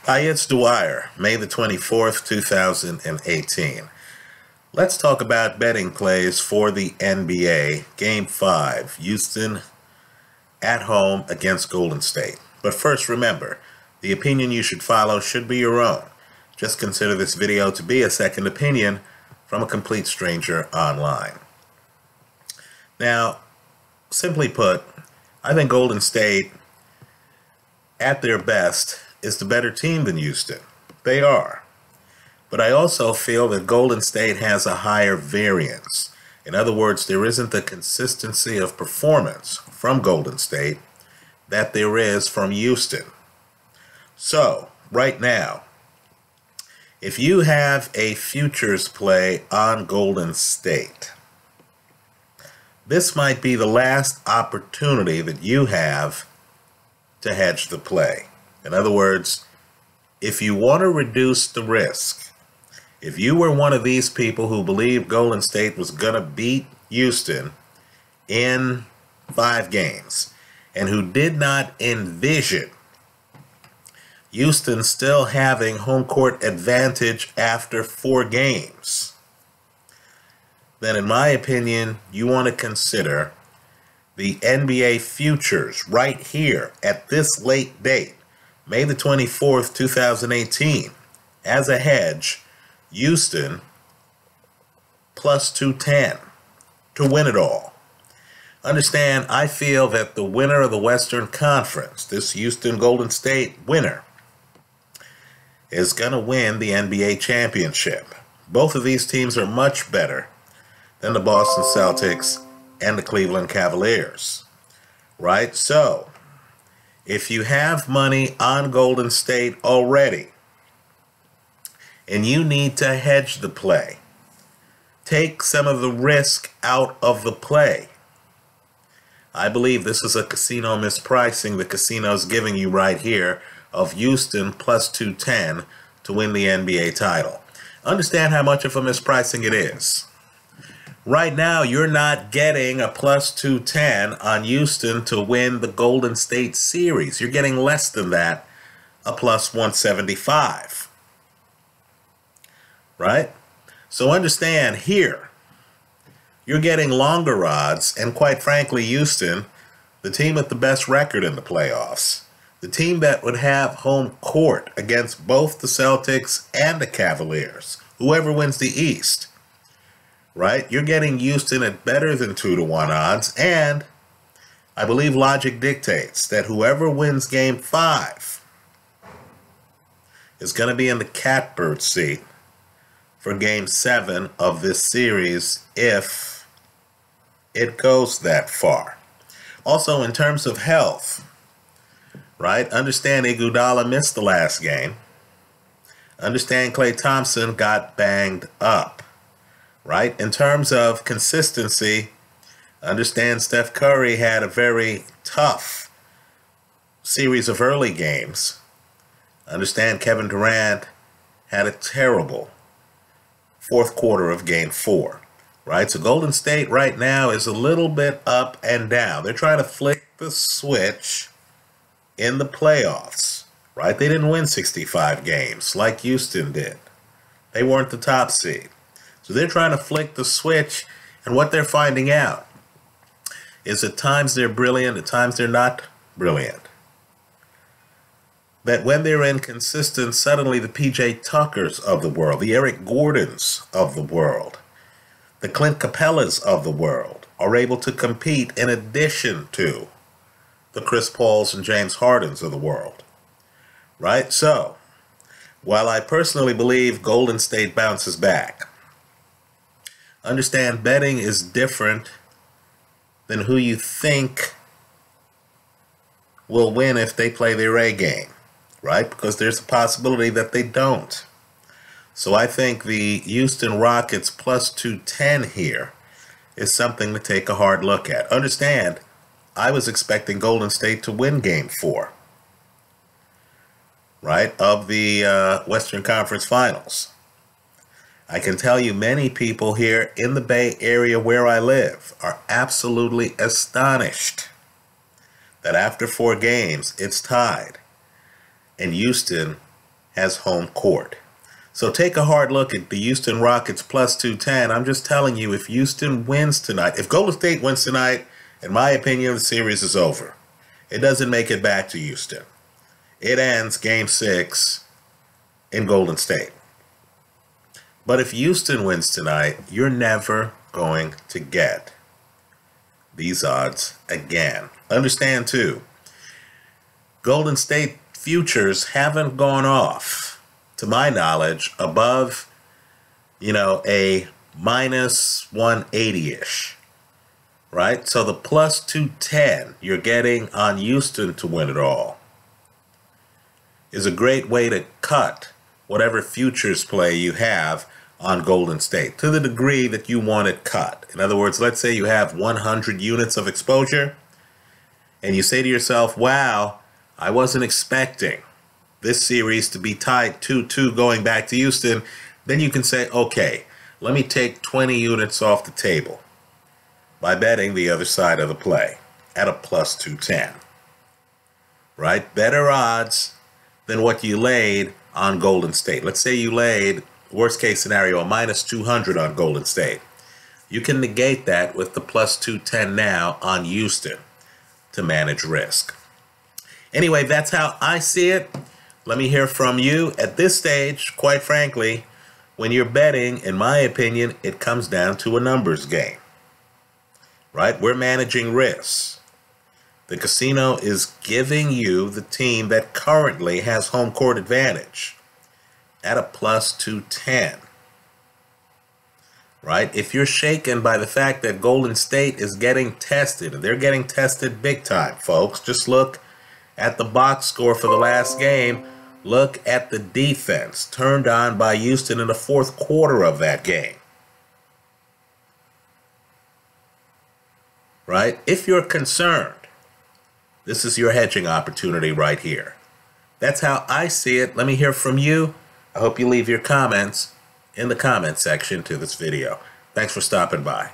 Hi, it's Dwyer, May the 24th, 2018. Let's talk about betting plays for the NBA, Game 5, Houston at home against Golden State. But first, remember, the opinion you should follow should be your own. Just consider this video to be a second opinion from a complete stranger online. Now, simply put, I think Golden State, at their best, is the better team than Houston. They are. But I also feel that Golden State has a higher variance. In other words, there isn't the consistency of performance from Golden State that there is from Houston. So, right now, if you have a futures play on Golden State, this might be the last opportunity that you have to hedge the play. In other words, if you want to reduce the risk, if you were one of these people who believed Golden State was going to beat Houston in 5 games and who did not envision Houston still having home court advantage after 4 games, then in my opinion, you want to consider the NBA futures right here at this late date, May the 24th, 2018, as a hedge, Houston plus 210 to win it all. Understand, I feel that the winner of the Western Conference, this Houston Golden State winner, is going to win the NBA championship. Both of these teams are much better than the Boston Celtics and the Cleveland Cavaliers, right? So, if you have money on Golden State already and you need to hedge the play, take some of the risk out of the play. I believe this is a casino mispricing the casino's giving you right here of Houston plus 210 to win the NBA title. Understand how much of a mispricing it is. Right now, you're not getting a plus 210 on Houston to win the Golden State series. You're getting less than that, a plus 175. Right? So understand here, you're getting longer odds, and quite frankly, Houston, the team with the best record in the playoffs, the team that would have home court against both the Celtics and the Cavaliers, whoever wins the East, right? You're getting Houston at better than 2-to-1 odds, and I believe logic dictates that whoever wins Game 5 is going to be in the catbird seat for Game 7 of this series if it goes that far. Also, in terms of health, right? Understand Iguodala missed the last game. Understand Klay Thompson got banged up. Right? In terms of consistency, understand Steph Curry had a very tough series of early games. Understand Kevin Durant had a terrible fourth quarter of Game 4. Right? So Golden State right now is a little bit up and down. They're trying to flick the switch in the playoffs. Right? They didn't win 65 games like Houston did. They weren't the top seed. So they're trying to flick the switch, and what they're finding out is at times they're brilliant, at times they're not brilliant. That when they're inconsistent, suddenly the P.J. Tuckers of the world, the Eric Gordons of the world, the Clint Capellas of the world are able to compete in addition to the Chris Pauls and James Hardens of the world. Right? So, while I personally believe Golden State bounces back, understand betting is different than who you think will win if they play their A game, right? Because there's a possibility that they don't. So I think the Houston Rockets plus 210 here is something to take a hard look at. Understand, I was expecting Golden State to win Game 4, right, of the Western Conference Finals. I can tell you many people here in the Bay Area where I live are absolutely astonished that after 4 games, it's tied. And Houston has home court. So take a hard look at the Houston Rockets plus 210. I'm just telling you, if Houston wins tonight, if Golden State wins tonight, in my opinion, the series is over. It doesn't make it back to Houston. It ends Game 6 in Golden State. But if Houston wins tonight, you're never going to get these odds again. Understand, too, Golden State futures haven't gone off, to my knowledge, above, a minus 180-ish, right? So the plus 210 you're getting on Houston to win it all is a great way to cut whatever futures play you have on Golden State to the degree that you want it cut. In other words, let's say you have 100 units of exposure and you say to yourself, wow, I wasn't expecting this series to be tied 2-2 going back to Houston. Then you can say, okay, let me take 20 units off the table by betting the other side of the play at a plus 210. Right? Better odds than what you laid on Golden State. Let's say you laid, worst case scenario, a minus 200 on Golden State. You can negate that with the plus 210 now on Houston to manage risk. Anyway, that's how I see it. Let me hear from you. At this stage, quite frankly, when you're betting, in my opinion, it comes down to a numbers game. Right? We're managing risks. The casino is giving you the team that currently has home court advantage at a plus 210. Right? If you're shaken by the fact that Golden State is getting tested, and they're getting tested big time, folks, just look at the box score for the last game. Look at the defense turned on by Houston in the fourth quarter of that game. Right? If you're concerned, this is your hedging opportunity right here. That's how I see it. Let me hear from you. I hope you leave your comments in the comment section to this video. Thanks for stopping by.